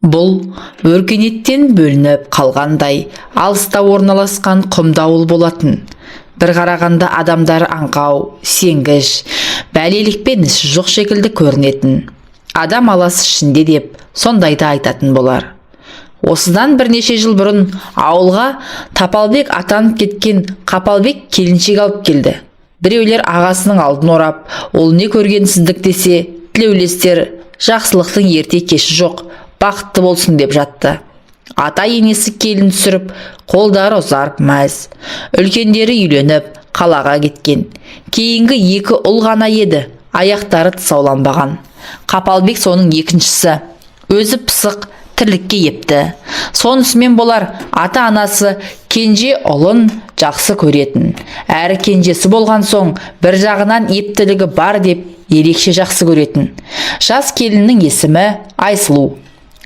Бұл өркениеттен бөлініп қалғандай алыста орналасқан құмды ауыл болатын. Бір қарағанда адамдар аңқау, сенгіш, бәлелікпен ісі жоқ шекілді көрінетін. Адам аласы ішінде деп сондайды айтатын болар. Осыдан бірнеше жыл бұрын ауылға Тапалбек атанып кеткен Қапалбек келіншек алып келді. Біреулер ағасының алдын орап, ол не көргенсіздік десе, тілеулестер жақсылықтың ерте кеші жоқ, бақытты болсын деп жатты. Ата енесі келін түсіріп, қолдары ұзарып мәз. Үлкендері үйленіп, қалаға кеткен. Кейінгі екі ұл ғана еді, аяқтары тұсауланбаған. Қапалбек соның екіншісі. Өзі пысық, тірлікке епті. Сонысымен болар, ата-анасы кенже ұлын жақсы көретін. Әрі кенжесі болған соң, бір жағынан ептілігі бар деп ерекше жақсы көретін. Жас келіннің есімі Айсұлу.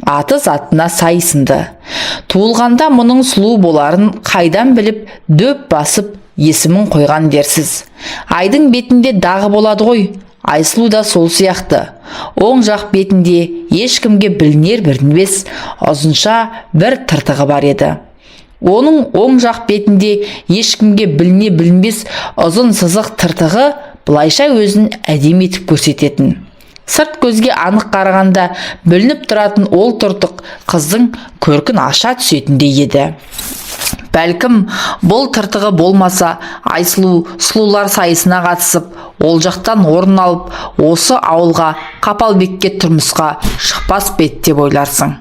Аты затына сайсынды. Туылғанда мұның сұлу боларын қайдан біліп, дөп басып есімін қойған дерсіз. Айдың бетінде дағы болады ғой. Айсұлу да сол сияқты. Оң жақ бетінде ешкімге білінер-білінбес ұзынша бір тыртығы бар еді. Оның оң жақ бетінде ешкімге біліне-білінбес ұзын сызық тыртығы бұлайша өзін әдемі етіп көрсететін. Сырт көзге анық қарағанда білініп тұратын ол тыртық қыздың көркін аша түсетіндей еді. Бәлкім, бұл тыртығы болмаса, Айсұлу сұлулар сайысына қатысып, ол жақтан орын алып, осы ауылға Қапалбекке тұрмысқа шықпас бет деп ойларсың.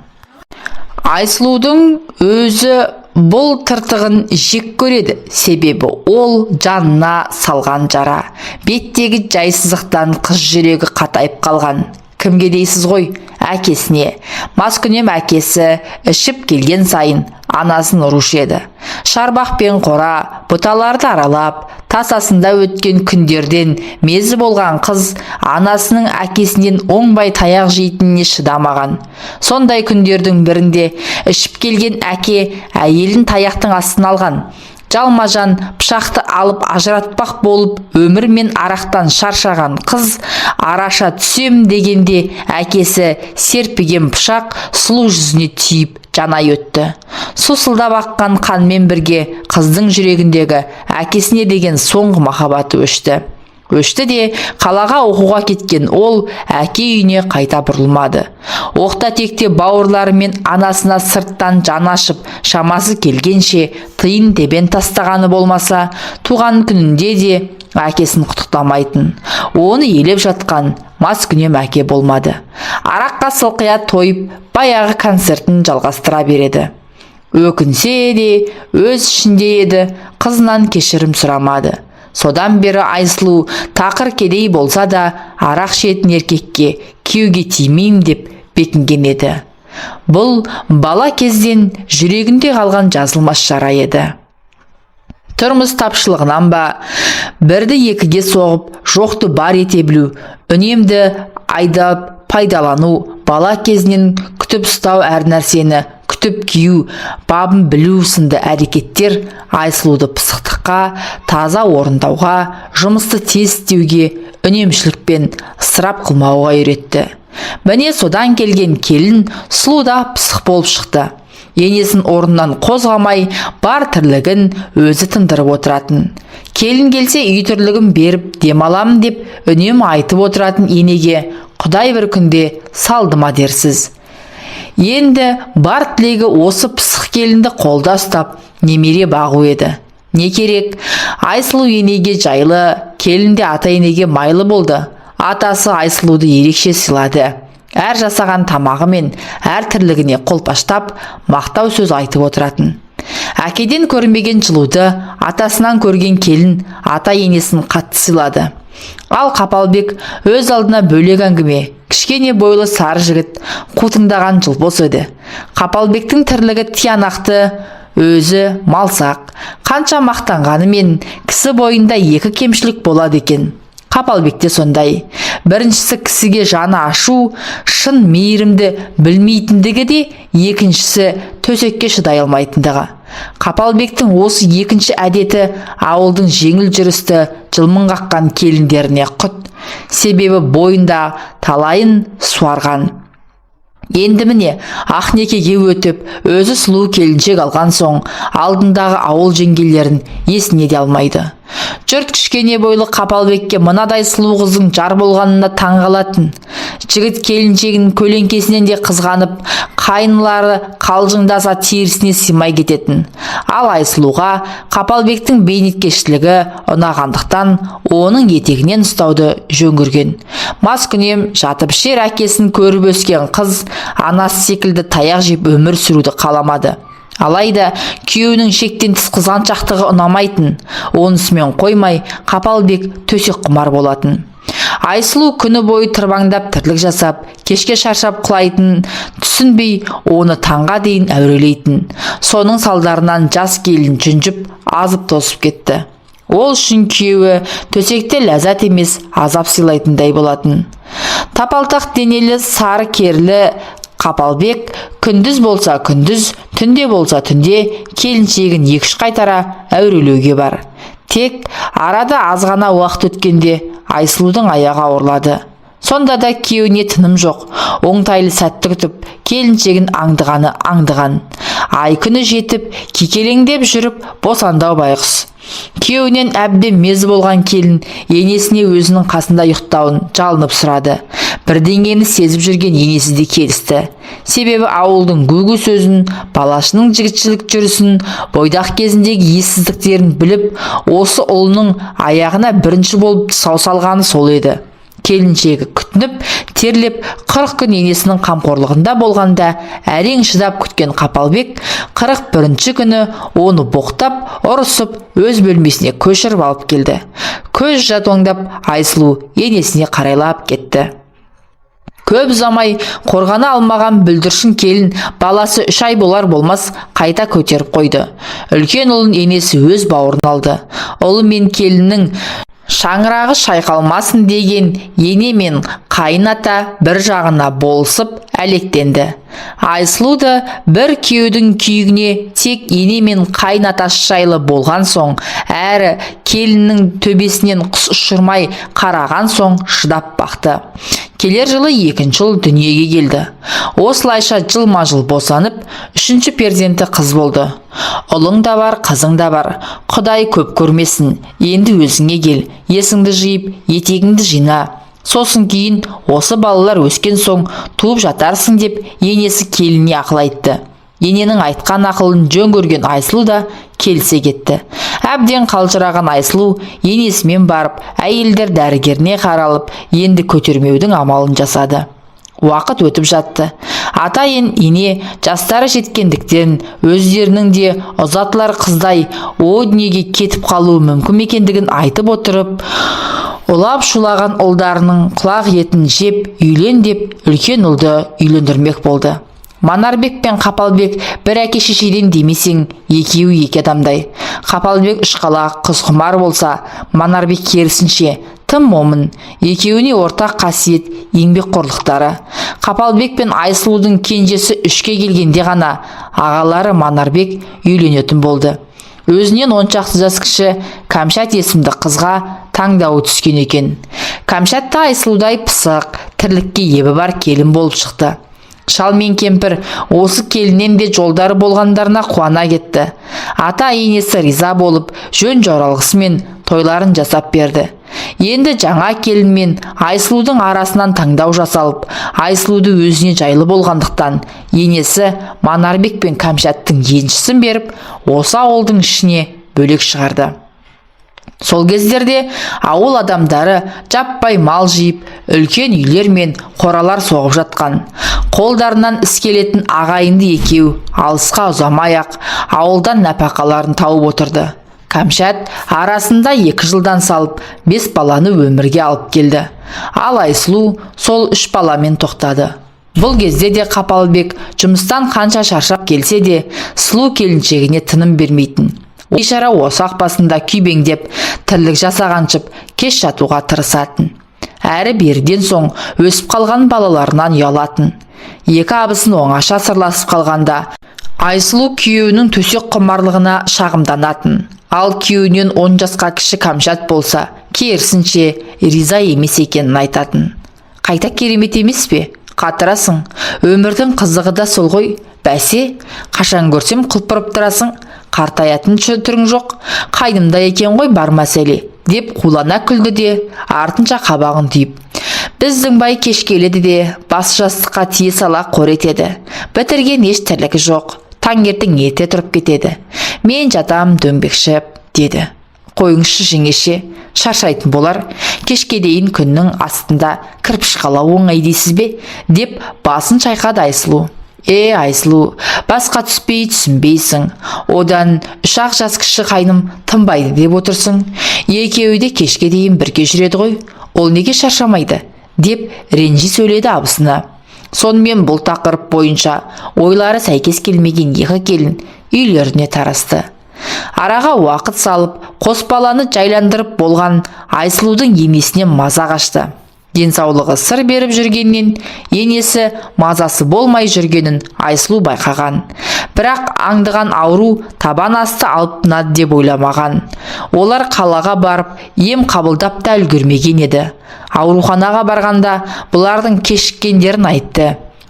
Айсұлудың өзі бұл тыртығын жек көреді, себебі ол жанына салған жара. Беттегі жайсыздықтан қыз жүрегі қатайып қалған. Кімге дейсіз ғой? Әкесіне. Маскүнем әкесі ішіп келген сайын анасын ұрушы еді. Шарбақпен қора, бұталарды аралап, тасасында өткен күндерден мезі болған қыз анасының әкесінен оңбай таяқ жейтініне шыдамаған. Сондай күндердің бірінде ішіп келген әке әйелін таяқтың астына алған. Жалма-жан пышақты алып ажыратпақ болып өмір мен арақтан шаршаған қыз араша түсем дегенде әкесі серпіген пышақ сұлу жүзіне түйіп жанай өтті. Сусылдап аққан қанмен бірге қыздың жүрегіндегі әкесіне деген соңғы махаббаты өшті. Өшті де қалаға оқуға кеткен ол әке үйіне қайта бұрылмады. Оқта-текте бауырларымен анасына сырттан жаны ашып, шамасы келгенше тиын тебен тастағаны болмаса, туған күнінде де әкесін құттықтамайтын. Оны елеп жатқан маскүнем әке болмады. Араққа сылқия тойып, баяғы концертін жалғастыра береді. Өкінсе де өз ішінде еді, қызынан кешірім сұрамады. Содан бері Айсұлу тақыр кедей болса да арақ ішетін еркекке күйеуге тимеймін деп бекінген еді. Бұл бала кезден жүрегінде қалған жазылмас жара еді. Тұрмыс тапшылығынан ба, бірді екіге соғып, жоқты бар ете білу, үнемді айдап пайдалану, бала кезінен күтіп ұстау әр нәрсені, күтіп кию, бабын білу сынды әрекеттер Айсұлуды пысықтыққа, таза орындауға, жұмысты тез істеуге, үнемшілікпен ысырап қылмауға үйретті. Міне содан келген келін сұлу да пысық болып шықты. Енесін орнынан қозғамай, бар тірлігін өзі тындырып отыратын. Келін келсе үй тірлігін беріп демаламын деп үнемі айтып отыратын енеге Құдай бір күнде салды ма дерсіз. Енді бар тілегі осы пысық келінді қолда ұстап, немере бағу еді. Не керек? Айсұлу енеге жайлы, келінде ата енеге майлы болды. Атасы Айсұлуды ерекше сыйлады. Әр жасаған тамағы мен әр тірлігіне қолпаштап, мақтау сөз айтып отыратын. Әкеден көрмеген жылуды, атасынан көрген келін ата енесін қатты сыйлады. Ал Қапалбек өз алдына бөлек әңгіме, кішкене бойлы сары жігіт, қутыңдаған жылбос еді. Қапалбектің тірлігі тиянақты, өзі малсақ, қанша мақтанғанымен кісі бойында екі кемшілік болады екен. Қапалбекте сондай. Біріншісі кісіге жаны ашу, шын мейірімді білмейтіндігі де, екіншісі төсекке шыдай алмайтындығы. Қапалбектің осы екінші әдеті ауылдың жеңіл жүрісті жылмың қаққан келіндеріне құт. Себебі бойында талайын суарған. Енді міне ақ некеге өтіп, өзі сұлу келіншек алған соң, алдындағы ауыл жеңгелерін есіне де алмайды. Жұрт кішкене бойлы Қапалбекке мынадай сұлу қыздың жар болғанына таң қалатын. Жігіт келіншегінің көлеңкесінен де қызғанып, қайнылары қалжыңдаса терісіне сыймай кететін. Ал Айсұлуға Қапалбектің бейнеткештілігі ұнағандықтан оның етегінен ұстауды жөн көрген. Маскүнем жатып ішер әкесін көріп өскен қыз анасы секілді таяқ жеп өмір сүруді қаламады. Алайда күйеуінің шектен тыс қызғаншақтығы ұнамайтын. Онысымен қоймай Қапалбек төсек құмар болатын. Айсұлу күні бойы тырбаңдап тірлік жасап, кешке шаршап құлайтын, түсінбей оны таңға дейін әурелейтін. Соның салдарынан жас келін жүнжіп, азып тосып кетті. Ол үшін күйеуі төсекте ләззат емес, азап сыйлайтындай болатын. Тапалтақ денелі сары керлі Қапалбек күндіз болса күндіз, түнде болса түнде келіншегін екі-үш қайтара әурелеуге бар. Тек арада аз ғана уақыт өткенде Айсұлудың аяғы ауырлады. Сонда да күйеуіне тыным жоқ. Оңтайлы сәтті күтіп, келіншегін аңдығаны аңдыған. Ай күні жетіп, кекелеңдеп жүріп, босандау байғұс. Күйеуінен әбден мезі болған келін енесіне өзінің қасында ұйықтауын жалынып сұрады. Бірдеңені сезіп жүрген енесі де келісті. Себебі ауылдың гүгу сөзін, балашының жігітшілік жүрісін, бойдақ кезіндегі ессіздіктерін біліп, осы ұлының аяғына бірінші болып сау салғаны сол еді. Келіншегі күтініп, терлеп 40 күн енесінің қамқорлығында болғанда әрең шыдап күткен Қапалбек 41-ші күні оны боқтап, ұрысып, өз бөлмесіне көшіріп алып келді. Көз жатоңдап Айсұлу енесіне қарайлап кетті. Көп ұзамай қорғана алмаған бүлдіршін келін баласы 3 ай болар болмас қайта көтеріп қойды. Үлкен ұлын енесі өз бауырын алды. Ұлы мен келіннің шаңырағы шайқалмасын деген ене мен қайната бір жағына болысып әлектенді. Айсұлу да бір күйеудің күйігіне тек ене мен қайнатасы жайлы болған соң, әрі келіннің төбесінен құс ұшырмай қараған соң шыдап бақты. Келер жылы 2-ші ұл дүниеге келді. Осылайша жылма-жыл босанып, 3-ші перзенті қыз болды. Ұлың да бар, қызың да бар. Құдай көп көрмесін. Енді өзіңе кел, есіңді жиып, етегіңді жина. Сосын кейін осы балалар өскен соң туып жатарсың деп енесі келініне ақыл айтты. Ененің айтқан ақылын жөн көрген Айсұлу да келсе кетті. Әбден қалжыраған Айсұлу енесімен барып, әйелдер дәрігеріне қаралып, енді көтермеудің амалын жасады. Уақыт өтіп жатты. Ата ене жастары жеткендіктен өздерінің де ұзатылар қыздай о дүниеге кетіп қалуы мүмкін екендігін айтып отырып, ұлап шулаған ұлдарының құлақ етін жеп, үйлен деп үлкен ұлды үйлендірмек болды. Манарбек пен Қапалбек бір әке шешеден демесең, екеуі екі адамдай. Қапалбек ұшқалақ, қызқұмар болса, Манарбек керісінше тым момын. Екеуіне ортақ қасиет еңбек қорлықтары. Қапалбек пен Айсұлудың кенжесі 3-ке келгенде ғана ағалары Манарбек үйленетін болды. Өзінен 10 жас кіші Кәмшат есімді қызға таңдауы түскен екен. Кәмшат та Айсұлудай пысық, тірлікке ебі бар келін болып шықты. Шал мен кемпір осы келіннен де жолдары болғандарына қуана кетті. Ата енесі риза болып, жөн жоралғысымен тойларын жасап берді. Енді жаңа келін мен Айсұлудың арасынан таңдау жасалып, Айсұлуды өзіне жайлы болғандықтан, енесі Манарбек пен Кәмшаттың еншісін беріп, осы ауылдың ішіне бөлек шығарды. Сол кездерде ауыл адамдары жаппай мал жиып, үлкен үйлер мен қоралар соғып жатқан. Қолдарынан іс келетін ағайынды екеу алысқа ұзамай-ақ ауылдан нәпақаларын тауып отырды. Кәмшат арасында 2 жылдан салып 5 баланы өмірге алып келді. Ал Айсұлу сол 3 баламен тоқтады. Бұл кезде де Қапалбек жұмыстан қанша шаршап келсе де, сұлу келіншегіне тыным бермейтін. Бейшара осақ басында күйбеңдеп, тірлік жасағаншып, кеш жатуға тырысатын. Әрі берден соң өсіп қалған балаларынан ұялатын. 2 абысын оңаша сырласып қалғанда, Айсұлу күйеуінің төсек құмарлығына шағымданатын. Ал күйеуінен 10 жасқа кіші Кәмшат болса, керісінше риза емес екенін айтатын. Қайта керемет емес пе? қатырасың, өмірдің қызығы да сол ғой. Бәсе, қашан көрсем құлпырып тұрасың, қартаятын түрің жоқ, қайнымда екен ғой бар мәселе, деп қулана күлді де, артынша қабағын түйіп. Біздің бай кеш келеді де, басы жастыққа тие сала қор етеді. Бітірген еш тірлігі жоқ, таңертең ерте тұрып кетеді. Мен жатам дөңбекшіп, деді. Қойыңызшы жеңеше, шаршайтын болар, кешке дейін күннің астында кірпіш қалау оңай дейсіз бе, деп басын шайқады Айсұлу. Айсұлу, басқа түспей түсінбейсің, одан 3 ақ жас кіші қайным тынбайды деп отырсың. Екеуі де кешке дейін бірге жүреді ғой, ол неге шаршамайды, деп ренжи сөйледі абысына. Сонымен бұл тақырып бойынша ойлары сәйкес келмеген екі келін үйлеріне тарасты. Араға уақыт салып, қос баланы жайландырып болған Айсұлудың енесіне маза қашты. Денсаулығы сыр беріп жүргеннен, енесі мазасы болмай жүргенін Айсұлу байқаған. Бірақ аңдыған ауру табан асты алып тынады деп ойламаған. Олар қалаға барып, ем қабылдап та үлгермеген еді. Ауруханаға барғанда бұлардың кешіккендерін айтты.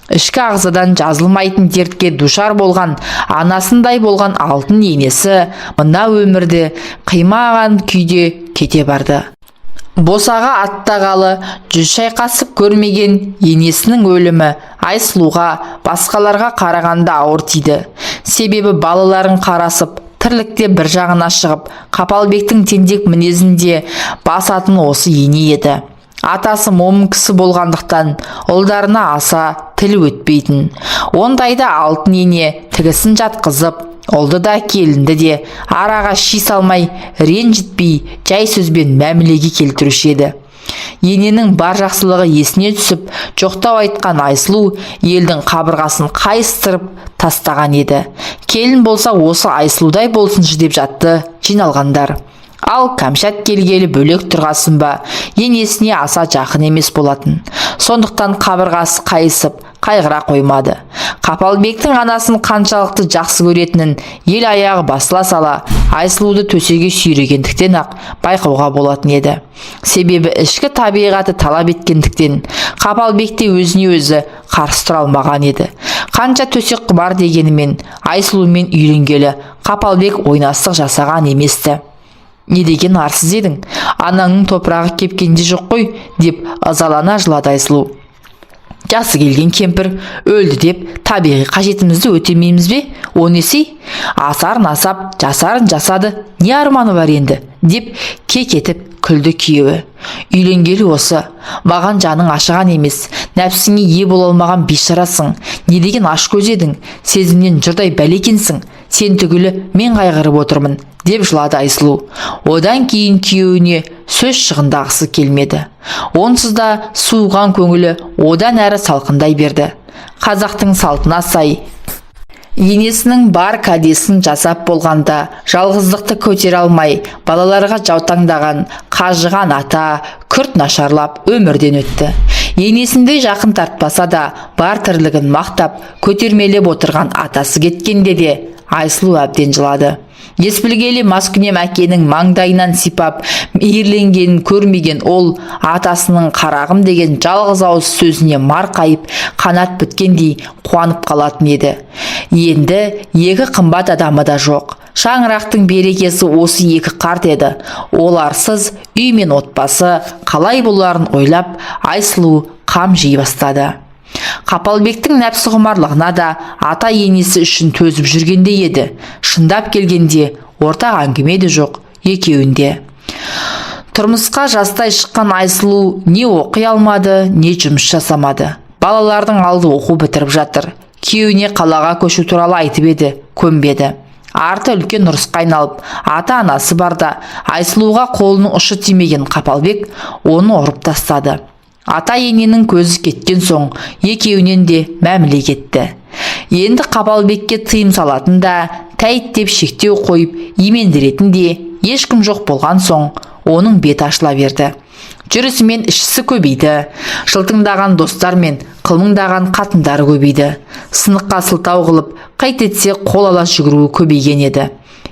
Ішкі ағзадан жазылмайтын дертке душар болған, анасындай болған алтын енесі мына өмірді қимаған күйде кете барды. Босаға аттағалы 100 шайқасып көрмеген енесінің өлімі Айсұлуға басқаларға қарағанда ауыр тиді. Себебі балаларын қарасып, тірлікте бір жағына шығып, Қапалбектің тентек мінезінде басатын осы ене еді. Атасы момын кісі болғандықтан ұлдарына аса тіл өтпейтін. Ондайда алтын ене тігісін жатқызып, ұлды да келінді де араға ши салмай, ренжітпей, жай сөзбен мәмілеге келтіруші еді. Ененің бар жақсылығы есіне түсіп, жоқтау айтқан Айсұлу елдің қабырғасын қайыстырып тастаған еді. Келін болса осы Айсұлудай болсыншы деп жатты жиналғандар. Ал Кәмшат келгелі бөлек тұрғасын ба, енесіне аса жақын емес болатын. Сондықтан қабырғасы қайысып, қайғыра қоймады. Қапалбектің анасын қаншалықты жақсы көретінін ел аяғы басыла сала Айсұлуды төсеге сүйрегендіктен ақ байқауға болатын еді. Себебі ішкі табиғаты талап еткендіктен Қапалбекте өзіне өзі қарсы тұра алмаған еді. Қанша төсек құмар дегенімен Айсұлумен үйленгелі Қапалбек ойнастық жасаған еместі. Не деген арсыз едің, анаңның топырағы кепкенде жоқ қой, деп ызалана жылады Айсұлу. Жасы келген кемпір өлді деп табиғи қажетімізді өтемейміз бе? О несі? Асарын асап, жасарын жасады, не арманы бар енді? Деп кекетіп күлді күйеуі. Үйленгелі осы, маған жаның ашыған емес, нәпсіңе ие бола алмаған бейшарасың. Не деген аш көз едің, сезімнен жұрдай бәлекенсің, сен түгілі мен қайғырып отырмын, деп жылады Айсұлу. Одан кейін күйеуіне сөз шығындағысы келмеді. Онсыз да суыған көңілі одан әрі салқындай берді. Қазақтың салтына сай енесінің бар кәдесін жасап болғанда жалғыздықты көтере алмай, балаларға жаутаңдаған, қажыған ата күрт нашарлап өмірден өтті. Енесіндей жақын тартпаса да бар тірлігін мақтап көтермелеп отырған атасы кеткенде де Айсұлу әбден жылады. Ес білгелі маскүнем әкенің маңдайынан сипап мейірленгенін көрмеген ол атасының қарағым деген жалғыз ауыз сөзіне марқайып қанат біткендей қуанып қалатын еді. Енді екі қымбат адамы да жоқ. Шаңырақтың берекесі осы екі қарт еді. Оларсыз үй мен отбасы қалай боларын ойлап Айсұлу қам жей бастады. Қапалбектің нәпсі құмарлығына да ата енесі үшін төзіп жүргенде еді. Шындап келгенде ортақ әңгіме де жоқ екеуінде. Тұрмысқа жастай шыққан Айсұлу не оқи алмады, не жұмыс жасамады. Балалардың алды оқу бітіріп жатыр. Күйеуіне қалаға көшу туралы айтып еді, көнбеді. Арты үлкен ұрысқа айналып, ата-анасы барда Айсұлуға қолының ұшы тимеген Қапалбек оны ұрып тастады. Ата ененің көзі кеткен соң екеуінен де мәміле кетті. Енді Қапалбекке тыйым салатын да, тәйттеп шектеу қойып имендіретін де ешкім жоқ болған соң оның беті ашыла берді. Жүрісімен ішісі көбейді. Жылтыңдаған достар мен қылмыңдаған қатындары көбейді. Сыныққа сылтау қылып, қайтетсе қол ала жүгіруі көбейген еді.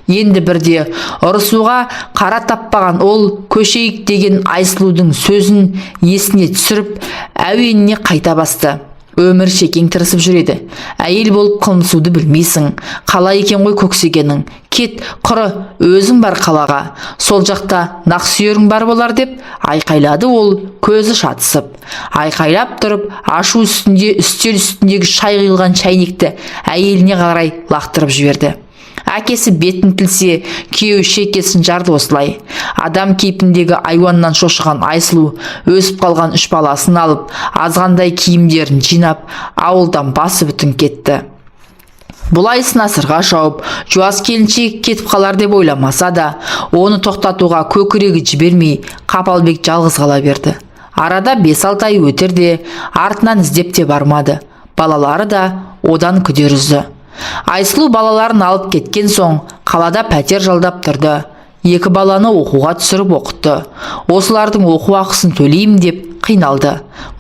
Енді бірде ұрысуға қара таппаған ол көшейік деген Айсұлудың сөзін есіне түсіріп, әуеніне қайта басты. Өмір шекең тырысып жүреді. Әйел болып қылмысуды білмейсің. Қала екен ғой көксегенің. Кет, құры, өзің бар қалаға. Сол жақта нақсүйерің бар болар деп айқайлады ол, көзі шатысып. Айқайлап тұрып, ашу үстінде үстел үстіндегі шай құйылған шайнекті әйеліне қарай лақтырып жіберді. Әкесі бетін тілсе, күйеуі шекесін жарды осылай. Адам кейпіндегі айуаннан шошыған Айсұлу өсіп қалған 3 баласын алып, азғандай киімдерін жинап, ауылдан басы бүтін кетті. Бұлайсын асырға шауып, жуас келіншек кетіп қалар деп ойламаса да, оны тоқтатуға көкірегі жібермей, Қапалбек жалғыз қала берді. Арада 5-6 ай өтерде, артынан іздеп те бармады. Балалары да одан күдер үзді. Айсұлу балаларын алып кеткен соң, қалада пәтер жалдап тұрды. 2 баланы оқуға түсіріп оқытты. Осылардың оқу ақысын төлейім деп қиналды.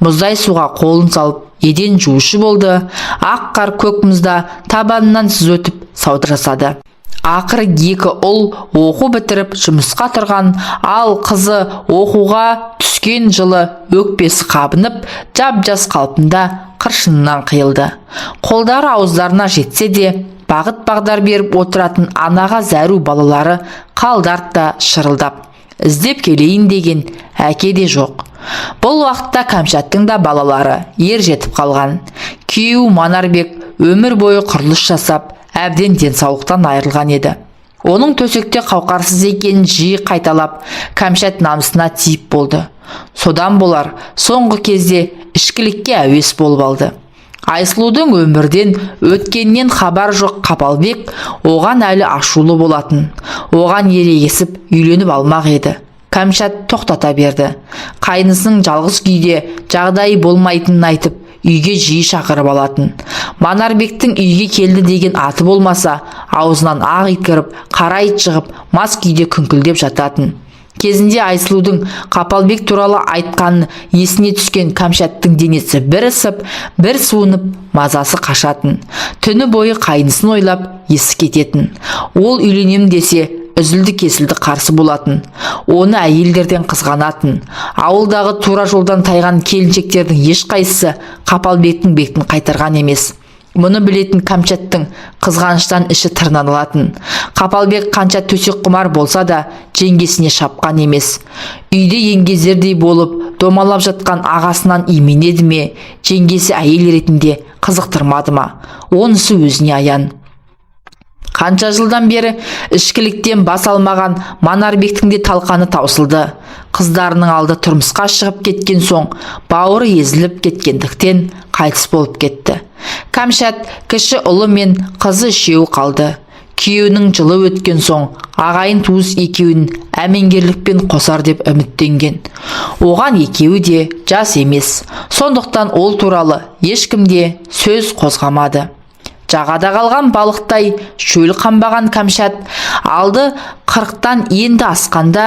Мұздай суға қолын салып, еден жуушы болды. Ақ қар көк мұзда табанынан сыз өтіп сауда жасады. Ақыры 2 ұл оқу бітіріп жұмысқа тұрған, ал қызы оқуға түскен жылы өкпесі қабынып, жап-жас қалпында қыршынынан қиылды. Қолдары ауыздарына жетсе де, бағыт-бағдар беріп отыратын анаға зәру балалары қалдартта шырылдап. Іздеп келейін деген әке де жоқ. Бұл уақытта Кәмшаттың да балалары ер жетіп қалған. Күйеуі Манарбек өмір бойы құрылыс жасап, әбден денсаулықтан айырылған еді. Оның төсекте қауқарсыз екенін жиі қайталап, Кәмшат намысына тиіп болды. Содан болар, соңғы кезде ішкілікке әуес болып алды. Айсұлудың өмірден өткеннен хабар жоқ Қапалбек оған әлі ашулы болатын. Оған ерегесіп үйленіп алмақ еді. Кәмшат тоқтата берді. Қайнысының жалғыз күйде жағдайы болмайтынын айтып, үйге жиі шақырып алатын. Манарбектің үйге келді деген аты болмаса, аузынан ақ ит кіріп, қара ит шығып, мас күйде күңкілдеп жататын. Кезінде Айсұлудың Қапалбек туралы айтқанын есіне түскен Кәмшаттың денесі бір ысып, бір суынып, мазасы қашатын. Түні бойы қайнысын ойлап, есі кететін. Ол үйленем десе, үзілді-кесілді қарсы болатын. Оны әйелдерден қызғанатын. Ауылдағы тура жолдан тайған келіншектердің ешқайсысы Қапалбектің бетін қайтарған емес. Мұны білетін Кәмшаттың қызғаныштан іші тырнан алатын. Қапалбек қанша төсек құмар болса да, жеңгесіне шапқан емес. Үйде еңгезердей болып, домалап жатқан ағасынан именеді ме, жеңгесі әйел ретінде қызықтырмады ма? Онысы өзіне аян. Қанша жылдан бері ішкіліктен бас алмаған Манарбектің де талқаны таусылды. Қыздарының алды тұрмысқа шығып кеткен соң, бауыры езіліп кеткендіктен қайтыс болып кетті. Кәмшат кіші ұлы мен қызы 3 қалды. Күйеуінің жылы өткен соң, ағайын туыс екеуін әмеңгерлікпен қосар деп үміттенген. Оған екеуі де жас емес. Сондықтан ол туралы ешкімде сөз қозғамады. Жағада қалған балықтай шөл қамбаған Кәмшат алды 40-тан енді асқанда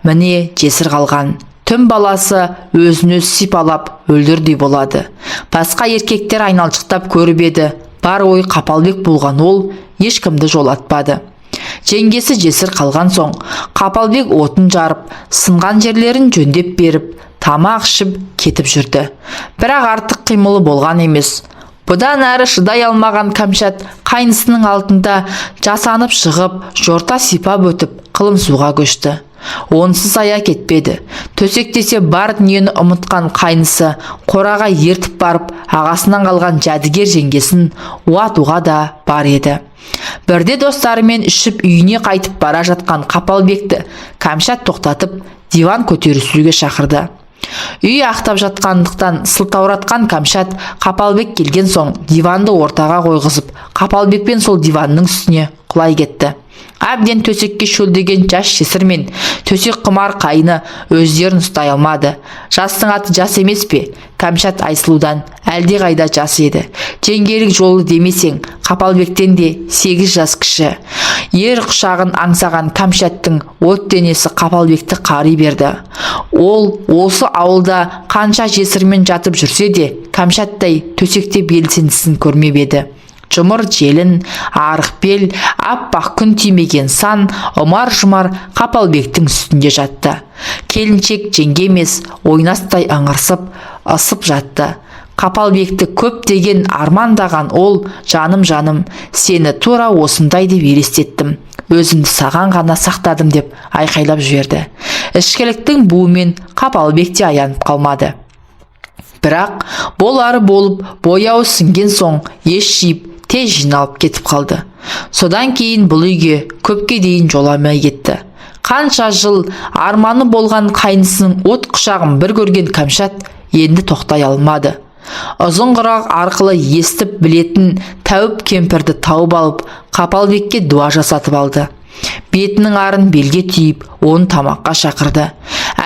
міне жесір қалған. Түн баласы өзін-өз сипалап өлдірдей болады. Басқа еркектер айналшықтап көріп еді, бар ой Қапалбек болған ол ешкімді жолатпады. Жеңгесі жесір қалған соң, Қапалбек отын жарып, сынған жерлерін жөндеп беріп, тамақ ішіп кетіп жүрді. Бірақ артық қимылы болған емес. Бұдан әрі шыдай алмаған Кәмшат қайнысының алдында жасанып шығып, жорта сипап өтіп, қылымсуға көшті. Онсыз ая кетпеді. Төсектесе бар дүниені ұмытқан қайнысы қораға ертіп барып, ағасынан қалған жәдігер жеңгесін уатуға да бар еді. Бірде достарымен ішіп үйіне қайтып бара жатқан Қапалбекті Кәмшат тоқтатып, диван көтерісуге шақырды. Үй ақтап жатқандықтан сылтауратқан Кәмшат Қапалбек келген соң диванды ортаға қойғызып, Қапалбекпен сол диванның үстіне құлай кетті. Әбден төсекке шөлдеген жас жесір мен төсек құмар қайны өздерін ұстай алмады. Жастың аты жас емес пе? Кәмшат Айсұлудан әлде қайда жас еді. Жеңгелік жолы демесең, Қапалбектен де 8 жас кіші. Ер құшағын аңсаған Кәмшаттың от денесі Қапалбекті қари берді. Ол осы ауылда қанша жесірмен жатып жүрсе де, Кәмшаттай төсекте белсендісін көрмеп еді. Жұмыр желін, арық бел, аппақ күн тимеген сан, ұмар-жұмар Қапалбектің үстінде жатты. Келіншек жеңге емес, ойнастай аңырсып, ысып жатты. Қапалбекті көптеген армандаған ол, жаным, сені тура осындай деп елестеттім. Өзімді саған ғана сақтадым деп айқайлап жіберді. Ішкіліктің буымен Қапалбек те аянып қалмады. Бірақ болары болып бояуы сіңген соң еш жиып тез жиналып кетіп қалды. Содан кейін бұл үйге көпке дейін жоламай кетті. Қанша жыл арманы болған қайнысының от құшағын бір көрген Кәмшат енді тоқтай алмады. Ұзын құрақ арқылы естіп білетін Тәуіп кемпірді тауып алып, Қапалбекке дуа жасатып алды. Бетінің арын белге түйіп, оны тамаққа шақырды.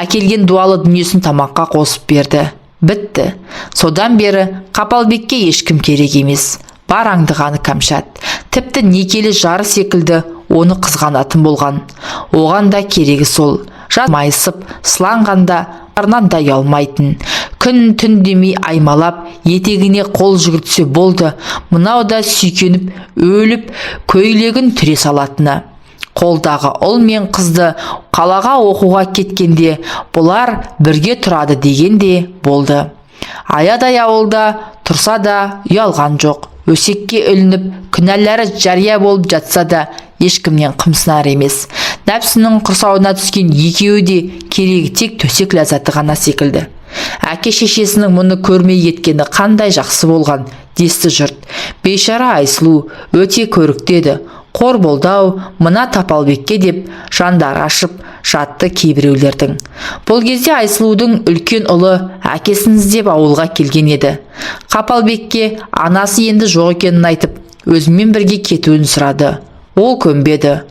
Әкелген дуалы дүниесін тамаққа қосып берді. Бітті. Содан бері Қапалбекке ешкім керек емес. Бар аңдығаны Кәмшат. Тіпті некелі жары секілді оны қызғанатын болған. Оған да керегі сол. Майысып, сыланғанда арнан да ұялмайтын. Күн түн демей аймалап, етегіне қол жүгіртсе болды. Мынау да сүйкеніп, өліп, көйлегін түре салатыны. Қолдағы ұл мен қызды қалаға оқуға кеткенде бұлар бірге тұрады дегенде болды. Аядай ауылда тұрса да ұялған жоқ. Өсекке ілініп, күнәлері жария болып жатса да ешкімнен қымсынар емес. Нәпсінің құрсауына түскен екеуі де керегі тек төсек ләззаты ғана секілді. Әке шешесінің мұны көрмей кеткені қандай жақсы болған десті жұрт. Бейшара Айсұлу өте көріктеді. Қор болды-ау мына Тапалбекке деп жандар ашып жатты кейбіреулердің. Бұл кезде Айсұлудың үлкен ұлы әкесін іздеп ауылға келген еді. Қапалбекке анасы енді жоқ екенін айтып, өзімен бірге кетуін сұрады. Ол көнбеді.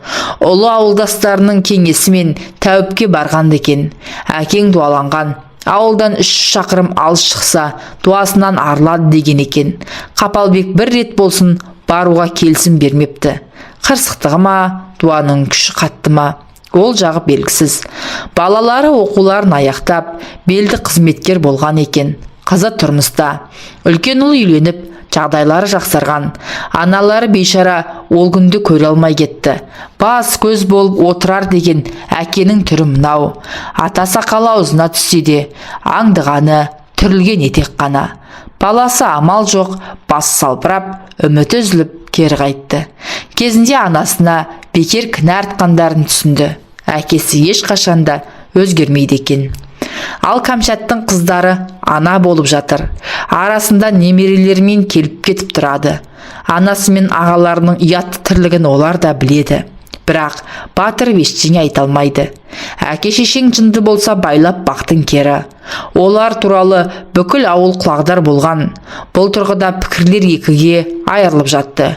Ұлы ауылдастарының кеңесімен Тәуіпке барған екен. Әкең дуаланған. Ауылдан 3 шақырым алыс шықса, дуасынан арылады деген екен. Қапалбек бір рет болсын баруға келісім бермепті. Қырсықтығы ма, дуаның күші қатты ма, ол жағы белгісіз. Балалары оқуларын аяқтап, белді қызметкер болған екен. Қызы тұрмыста. Үлкен ұл үйленіп, жағдайлары жақсарған. Аналары бейшара ол күнді көре алмай кетті. Бас көз болып отырар деген әкенің түрі мынау. Ата сақалы аузына түссе де, аңдығаны, түрілген етек қана. Баласы амал жоқ, бас салбырап, үміті үзіліп кері қайтты. Кезінде анасына бекер кінә артқандарын түсінді. Әкесі ешқашанда өзгермейді екен. Ал Кәмшаттың қыздары ана болып жатыр. Арасында немерелерімен келіп кетіп тұрады. Анасы мен ағаларының ұятты тірлігін олар да біледі. Бірақ батыр ештеңе айта алмайды. Әке шешең жынды болса байлап бақтың кері. Олар туралы бүкіл ауыл құлағдар болған. Бұл тұрғыда пікірлер екіге айырылып жатты.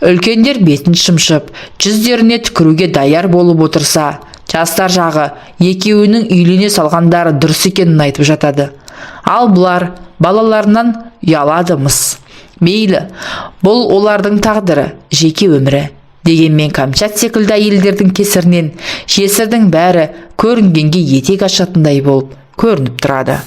Үлкендер бетін шымшып, жүздеріне түкіруге даяр болып отырса, жастар жағы екеуінің үйлене салғандары дұрыс екенін айтып жатады. Ал бұлар балаларынан ұяладымыз. Мейлі, бұл олардың тағдыры, жеке өмірі. Дегенмен Кәмшат секілді әйелдердің кесірінен жесірдің бәрі көрінгенге етек ашатындай болып көрініп тұрады.